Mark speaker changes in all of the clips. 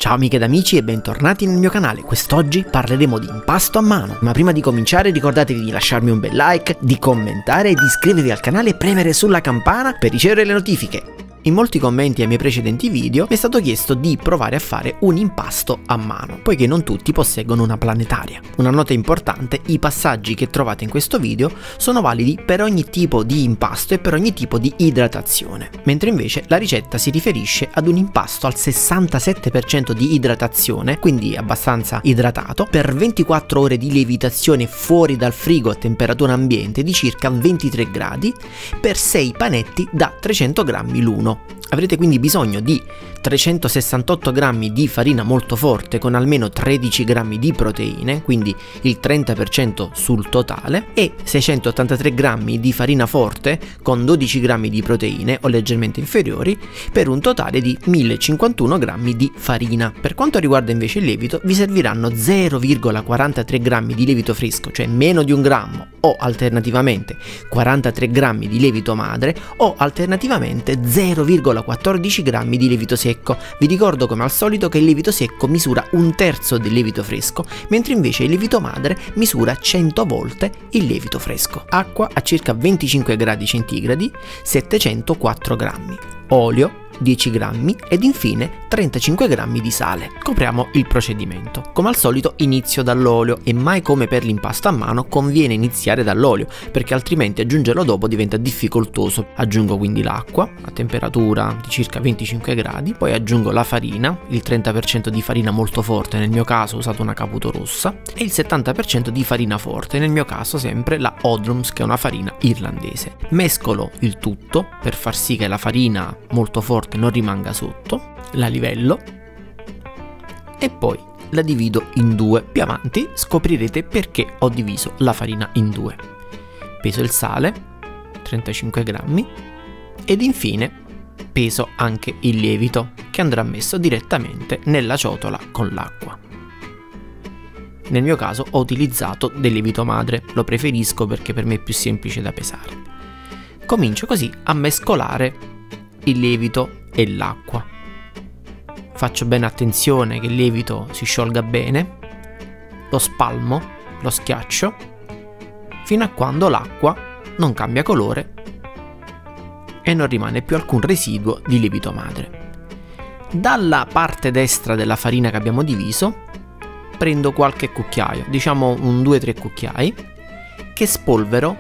Speaker 1: Ciao amiche ed amici e bentornati nel mio canale. Quest'oggi parleremo di impasto a mano. Ma prima di cominciare ricordatevi di lasciarmi un bel like, di commentare e di iscrivervi al canale e premere sulla campana per ricevere le notifiche. In molti commenti ai miei precedenti video mi è stato chiesto di provare a fare un impasto a mano, poiché non tutti posseggono una planetaria. Una nota importante: i passaggi che trovate in questo video sono validi per ogni tipo di impasto e per ogni tipo di idratazione, mentre invece la ricetta si riferisce ad un impasto al 67% di idratazione, quindi abbastanza idratato, per 24 ore di lievitazione fuori dal frigo a temperatura ambiente di circa 23 gradi, per 6 panetti da 300 grammi l'uno. Avrete quindi bisogno di 368 grammi di farina molto forte con almeno 13 grammi di proteine, quindi il 30% sul totale, e 683 grammi di farina forte con 12 grammi di proteine o leggermente inferiori, per un totale di 1051 grammi di farina. Per quanto riguarda invece il lievito, vi serviranno 0,43 grammi di lievito fresco, cioè meno di un grammo, o alternativamente 43 grammi di lievito madre, o alternativamente 0,14 grammi di lievito secco. Vi ricordo come al solito che il lievito secco misura 1/3 del lievito fresco, mentre invece il lievito madre misura 100 volte il lievito fresco. Acqua a circa 25 gradi centigradi, 704 grammi. Olio 10 grammi ed infine 35 grammi di sale. Copriamo il procedimento. Come al solito inizio dall'olio e mai come per l'impasto a mano conviene iniziare dall'olio, perché altrimenti aggiungerlo dopo diventa difficoltoso. Aggiungo quindi l'acqua a temperatura di circa 25 gradi, poi aggiungo la farina, il 30% di farina molto forte, nel mio caso ho usato una Caputo rossa, e il 70% di farina forte, nel mio caso sempre la Odrums, che è una farina irlandese. Mescolo il tutto per far sì che la farina molto forte non rimanga sotto, la livello e poi la divido in due. Più avanti scoprirete perché ho diviso la farina in due. Peso il sale, 35 grammi, ed infine peso anche il lievito, che andrà messo direttamente nella ciotola con l'acqua. Nel mio caso ho utilizzato del lievito madre, lo preferisco perché per me è più semplice da pesare. Comincio così a mescolare il lievito e l'acqua. Faccio bene attenzione che il lievito si sciolga bene, lo spalmo, lo schiaccio, fino a quando l'acqua non cambia colore e non rimane più alcun residuo di lievito madre. Dalla parte destra della farina che abbiamo diviso prendo qualche cucchiaio, diciamo un 2-3 cucchiai, che spolvero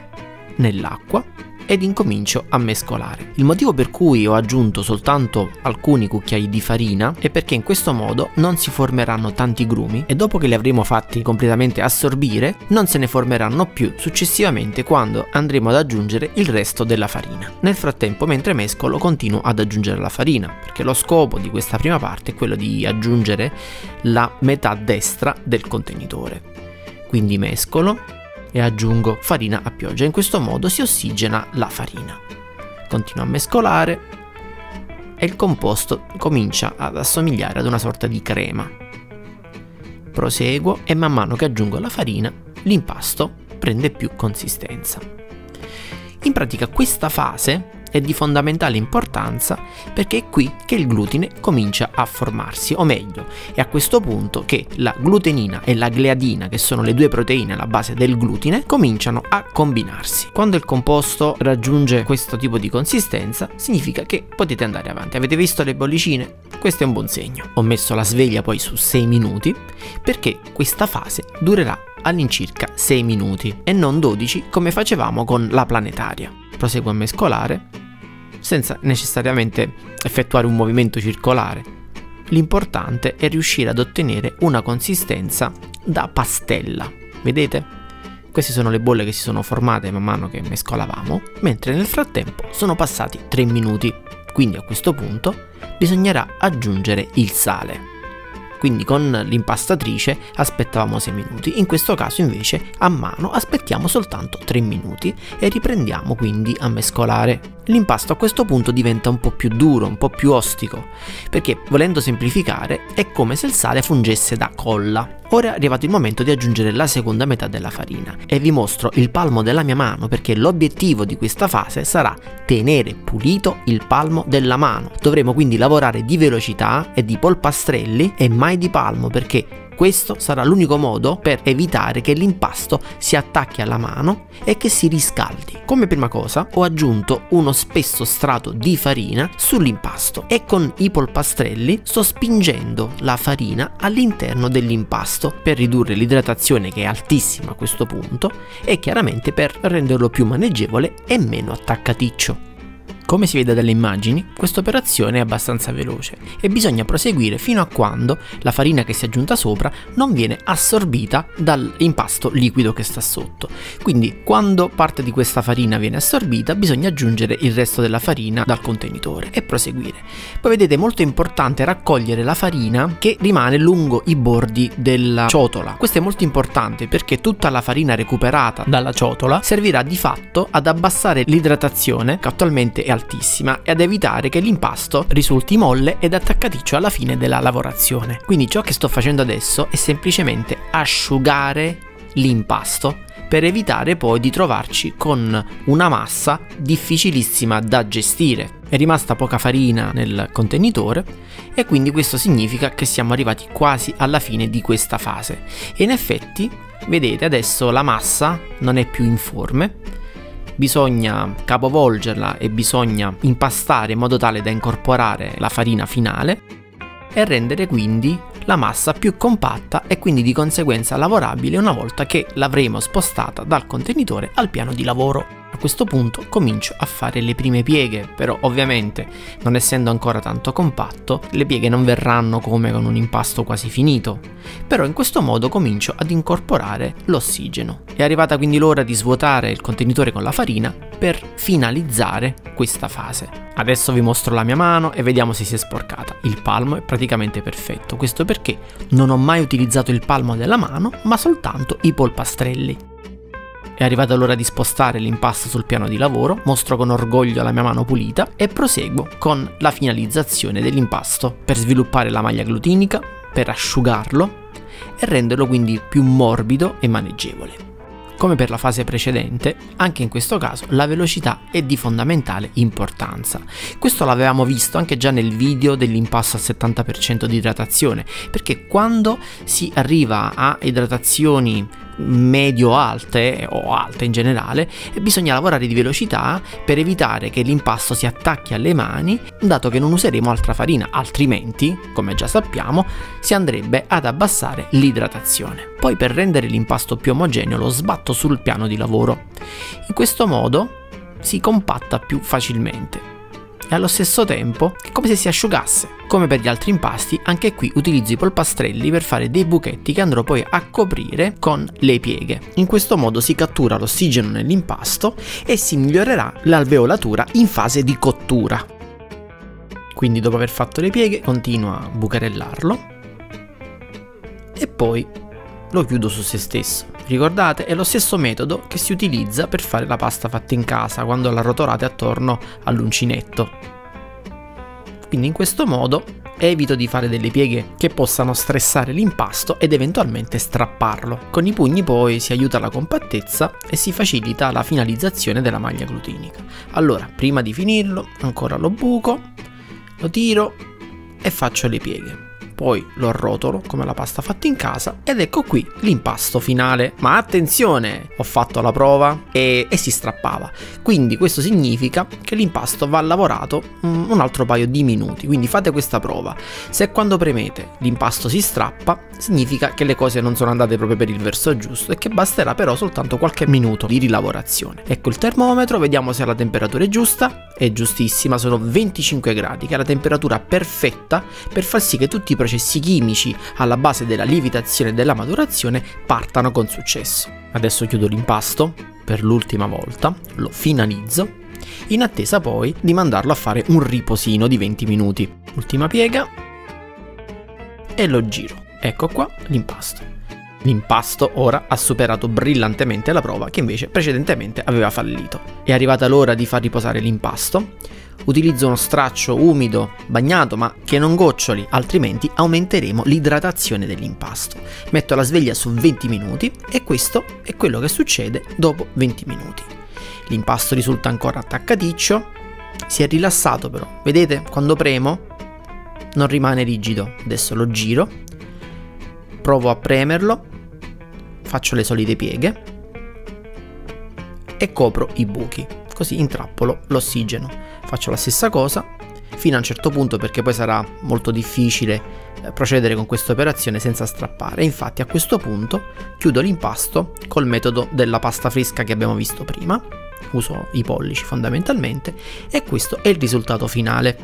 Speaker 1: nell'acqua ed incomincio a mescolare. Il motivo per cui ho aggiunto soltanto alcuni cucchiai di farina è perché in questo modo non si formeranno tanti grumi e dopo che li avremo fatti completamente assorbire non se ne formeranno più successivamente quando andremo ad aggiungere il resto della farina. Nel frattempo, mentre mescolo, continuo ad aggiungere la farina, perché lo scopo di questa prima parte è quello di aggiungere la metà destra del contenitore. Quindi mescolo e aggiungo farina a pioggia. In questo modo si ossigena la farina. Continuo a mescolare e il composto comincia ad assomigliare ad una sorta di crema. Proseguo e man mano che aggiungo la farina l'impasto prende più consistenza. In pratica questa fase è di fondamentale importanza perché è qui che il glutine comincia a formarsi, o meglio, è a questo punto che la glutenina e la gliadina, che sono le due proteine alla base del glutine, cominciano a combinarsi. Quando il composto raggiunge questo tipo di consistenza, significa che potete andare avanti. Avete visto le bollicine? Questo è un buon segno. Ho messo la sveglia poi su 6 minuti perché questa fase durerà all'incirca 6 minuti e non 12 come facevamo con la planetaria. Proseguo a mescolare senza necessariamente effettuare un movimento circolare. L'importante è riuscire ad ottenere una consistenza da pastella. Vedete? Queste sono le bolle che si sono formate man mano che mescolavamo, mentre nel frattempo sono passati 3 minuti. Quindi a questo punto bisognerà aggiungere il sale. Quindi con l'impastatrice aspettavamo 6 minuti, in questo caso invece a mano aspettiamo soltanto 3 minuti e riprendiamo quindi a mescolare. l'impasto a questo punto diventa un po' più duro, un po' più ostico, perché volendo semplificare è come se il sale fungesse da colla. Ora è arrivato il momento di aggiungere la seconda metà della farina e vi mostro il palmo della mia mano, perché l'obiettivo di questa fase sarà tenere pulito il palmo della mano. Dovremo quindi lavorare di velocità e di polpastrelli e mai di palmo, perché questo sarà l'unico modo per evitare che l'impasto si attacchi alla mano e che si riscaldi. Come prima cosa ho aggiunto uno spesso strato di farina sull'impasto e con i polpastrelli sto spingendo la farina all'interno dell'impasto per ridurre l'idratazione, che è altissima a questo punto, e chiaramente per renderlo più maneggevole e meno attaccaticcio. Come si vede dalle immagini, questa operazione è abbastanza veloce e bisogna proseguire fino a quando la farina che si è aggiunta sopra non viene assorbita dall'impasto liquido che sta sotto. Quindi quando parte di questa farina viene assorbita bisogna aggiungere il resto della farina dal contenitore e proseguire. Poi vedete, molto importante raccogliere la farina che rimane lungo i bordi della ciotola. Questo è molto importante perché tutta la farina recuperata dalla ciotola servirà di fatto ad abbassare l'idratazione, che attualmente è altissima, e ad evitare che l'impasto risulti molle ed attaccaticcio alla fine della lavorazione. Quindi ciò che sto facendo adesso è semplicemente asciugare l'impasto per evitare poi di trovarci con una massa difficilissima da gestire. È rimasta poca farina nel contenitore e quindi questo significa che siamo arrivati quasi alla fine di questa fase. E in effetti, vedete, adesso la massa non è più informe. Bisogna capovolgerla e bisogna impastare in modo tale da incorporare la farina finale e rendere quindi la massa più compatta e quindi di conseguenza lavorabile una volta che l'avremo spostata dal contenitore al piano di lavoro. A questo punto comincio a fare le prime pieghe, però ovviamente non essendo ancora tanto compatto le pieghe non verranno come con un impasto quasi finito, però in questo modo comincio ad incorporare l'ossigeno. È arrivata quindi l'ora di svuotare il contenitore con la farina per finalizzare questa fase. Adesso vi mostro la mia mano e vediamo se si è sporcata. Il palmo è praticamente perfetto, questo perché non ho mai utilizzato il palmo della mano ma soltanto i polpastrelli. È arrivata l'ora di spostare l'impasto sul piano di lavoro, mostro con orgoglio la mia mano pulita e proseguo con la finalizzazione dell'impasto per sviluppare la maglia glutinica, per asciugarlo e renderlo quindi più morbido e maneggevole. Come per la fase precedente, anche in questo caso la velocità è di fondamentale importanza. Questo l'avevamo visto anche già nel video dell'impasto al 70% di idratazione, perché quando si arriva a idratazioni medio-alte o alte in generale bisogna lavorare di velocità per evitare che l'impasto si attacchi alle mani, dato che non useremo altra farina, altrimenti, come già sappiamo, si andrebbe ad abbassare l'idratazione. Poi per rendere l'impasto più omogeneo lo sbatto sul piano di lavoro. In questo modo si compatta più facilmente e allo stesso tempo è come se si asciugasse. Come per gli altri impasti, anche qui utilizzo i polpastrelli per fare dei buchetti che andrò poi a coprire con le pieghe. In questo modo si cattura l'ossigeno nell'impasto e si migliorerà l'alveolatura in fase di cottura. Quindi dopo aver fatto le pieghe continuo a bucherellarlo e poi lo chiudo su se stesso. Ricordate, è lo stesso metodo che si utilizza per fare la pasta fatta in casa quando la rotolate attorno all'uncinetto. Quindi in questo modo evito di fare delle pieghe che possano stressare l'impasto ed eventualmente strapparlo. Con i pugni poi si aiuta la compattezza e si facilita la finalizzazione della maglia glutinica. Allora, prima di finirlo, ancora lo buco, lo tiro e faccio le pieghe. Poi lo arrotolo come la pasta fatta in casa ed ecco qui l'impasto finale. Ma attenzione, ho fatto la prova e si strappava, quindi questo significa che l'impasto va lavorato un altro paio di minuti. Quindi fate questa prova: se quando premete l'impasto si strappa, significa che le cose non sono andate proprio per il verso giusto e che basterà però soltanto qualche minuto di rilavorazione. Ecco il termometro, vediamo se la temperatura è giusta. È giustissima, sono 25 gradi, che è la temperatura perfetta per far sì che tutti i processi chimici alla base della lievitazione e della maturazione partano con successo. Adesso chiudo l'impasto per l'ultima volta, lo finalizzo, in attesa poi di mandarlo a fare un riposino di 20 minuti. Ultima piega e lo giro. Ecco qua l'impasto. L'impasto ora ha superato brillantemente la prova che invece precedentemente aveva fallito. È arrivata l'ora di far riposare l'impasto. Utilizzo uno straccio umido, bagnato ma che non goccioli, altrimenti aumenteremo l'idratazione dell'impasto. Metto la sveglia su 20 minuti e questo è quello che succede dopo 20 minuti. L'impasto risulta ancora attaccaticcio, si è rilassato però, vedete quando premo non rimane rigido. Adesso lo giro, provo a premerlo, faccio le solite pieghe e copro i buchi, così intrappolo l'ossigeno. Faccio la stessa cosa fino a un certo punto, perché poi sarà molto difficile procedere con questa operazione senza strappare. Infatti a questo punto chiudo l'impasto col metodo della pasta fresca che abbiamo visto prima. Uso i pollici fondamentalmente e questo è il risultato finale.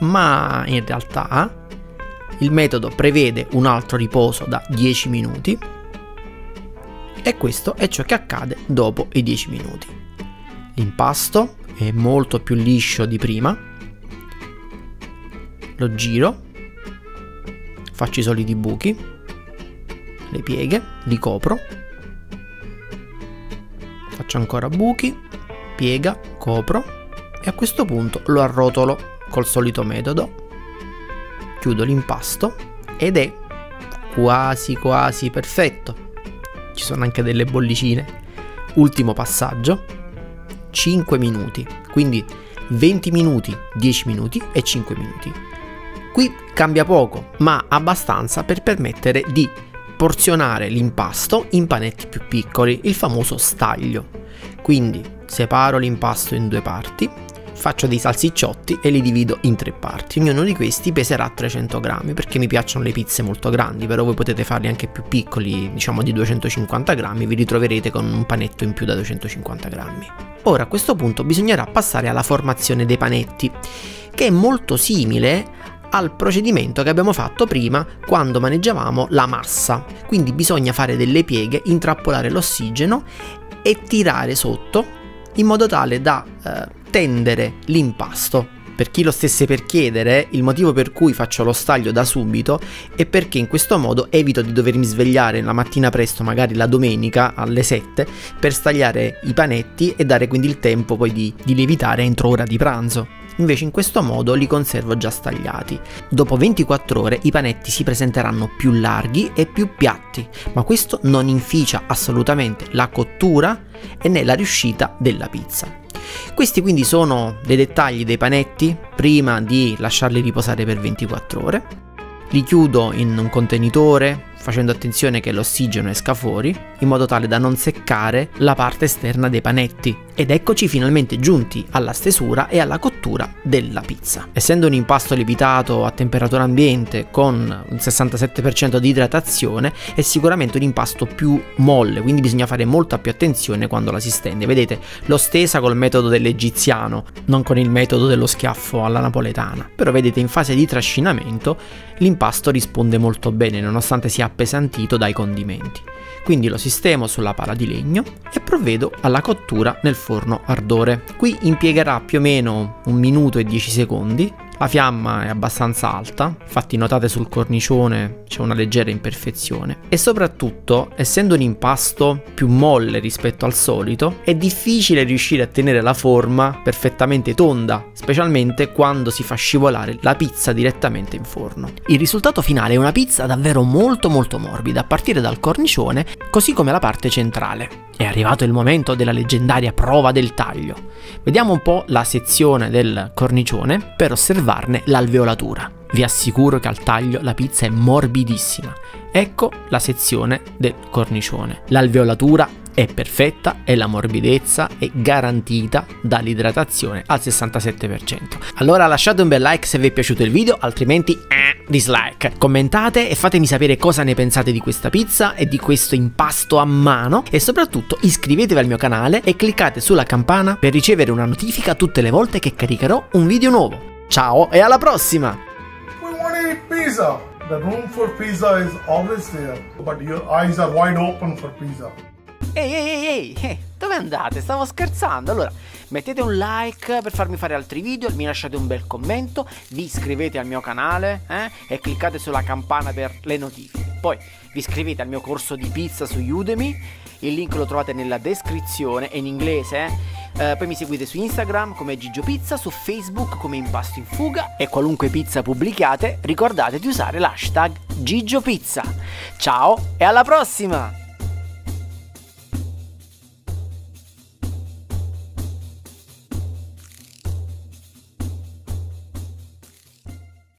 Speaker 1: Ma in realtà il metodo prevede un altro riposo da 10 minuti e questo è ciò che accade dopo i 10 minuti. L'impasto è molto più liscio di prima, lo giro, faccio i soliti buchi, le pieghe, li copro, faccio ancora buchi, piega, copro e a questo punto lo arrotolo col solito metodo, chiudo l'impasto ed è quasi perfetto. Ci sono anche delle bollicine. Ultimo passaggio, 5 minuti, quindi 20 minuti, 10 minuti e 5 minuti. Qui cambia poco, ma abbastanza per permettere di porzionare l'impasto in panetti più piccoli, il famoso staglio. Quindi separo l'impasto in 2 parti, faccio dei salsicciotti e li divido in 3 parti. Ognuno di questi peserà 300 grammi perché mi piacciono le pizze molto grandi, però voi potete farli anche più piccoli, diciamo di 250 grammi, vi ritroverete con un panetto in più da 250 grammi. Ora a questo punto bisognerà passare alla formazione dei panetti, che è molto simile al procedimento che abbiamo fatto prima quando maneggiavamo la massa. Quindi bisogna fare delle pieghe, intrappolare l'ossigeno e tirare sotto in modo tale da tendere l'impasto. Per chi lo stesse per chiedere, il motivo per cui faccio lo staglio da subito è perché in questo modo evito di dovermi svegliare la mattina presto, magari la domenica alle 7, per stagliare i panetti e dare quindi il tempo poi di lievitare entro ora di pranzo. Invece in questo modo li conservo già stagliati. Dopo 24 ore i panetti si presenteranno più larghi e più piatti, ma questo non inficia assolutamente la cottura e né la riuscita della pizza. Questi quindi sono dei dettagli dei panetti prima di lasciarli riposare per 24 ore. Li chiudo in un contenitore facendo attenzione che l'ossigeno esca fuori in modo tale da non seccare la parte esterna dei panetti. Ed eccoci finalmente giunti alla stesura e alla cottura della pizza. Essendo un impasto lievitato a temperatura ambiente con un 67% di idratazione è sicuramente un impasto più molle, quindi bisogna fare molta più attenzione quando la si stende. Vedete, l'ho stesa col metodo dell'egiziano, non con il metodo dello schiaffo alla napoletana, però vedete in fase di trascinamento l'impasto risponde molto bene nonostante sia appesantito dai condimenti. Quindi lo sistemo sulla pala di legno e provvedo alla cottura nel forno a ardore. Qui impiegherà più o meno 1 minuto e 10 secondi. La fiamma è abbastanza alta, infatti notate sul cornicione c'è una leggera imperfezione e soprattutto, essendo un impasto più molle rispetto al solito, è difficile riuscire a tenere la forma perfettamente tonda, specialmente quando si fa scivolare la pizza direttamente in forno. Il risultato finale è una pizza davvero molto morbida, a partire dal cornicione, così come la parte centrale. È arrivato il momento della leggendaria prova del taglio. Vediamo un po' la sezione del cornicione per osservarne l'alveolatura. Vi assicuro che al taglio la pizza è morbidissima. Ecco la sezione del cornicione. L'alveolatura è perfetta e la morbidezza è garantita dall'idratazione al 67%. Allora lasciate un bel like se vi è piaciuto il video, altrimenti dislike. Commentate e fatemi sapere cosa ne pensate di questa pizza e di questo impasto a mano e soprattutto iscrivetevi al mio canale e cliccate sulla campana per ricevere una notifica tutte le volte che caricherò un video nuovo. Ciao e alla prossima!
Speaker 2: We want to eat pizza. The room for pizza is always there, but your eyes are wide open for pizza.
Speaker 1: Ehi, dove andate? Stavo scherzando. Allora, mettete un like per farmi fare altri video, mi lasciate un bel commento, vi iscrivete al mio canale e cliccate sulla campana per le notifiche. Poi vi iscrivete al mio corso di pizza su Udemy, il link lo trovate nella descrizione, è in inglese. Poi mi seguite su Instagram come Gigio Pizza, su Facebook come Impasto in Fuga, e qualunque pizza pubblichiate ricordate di usare l'hashtag Gigio Pizza. Ciao e alla prossima!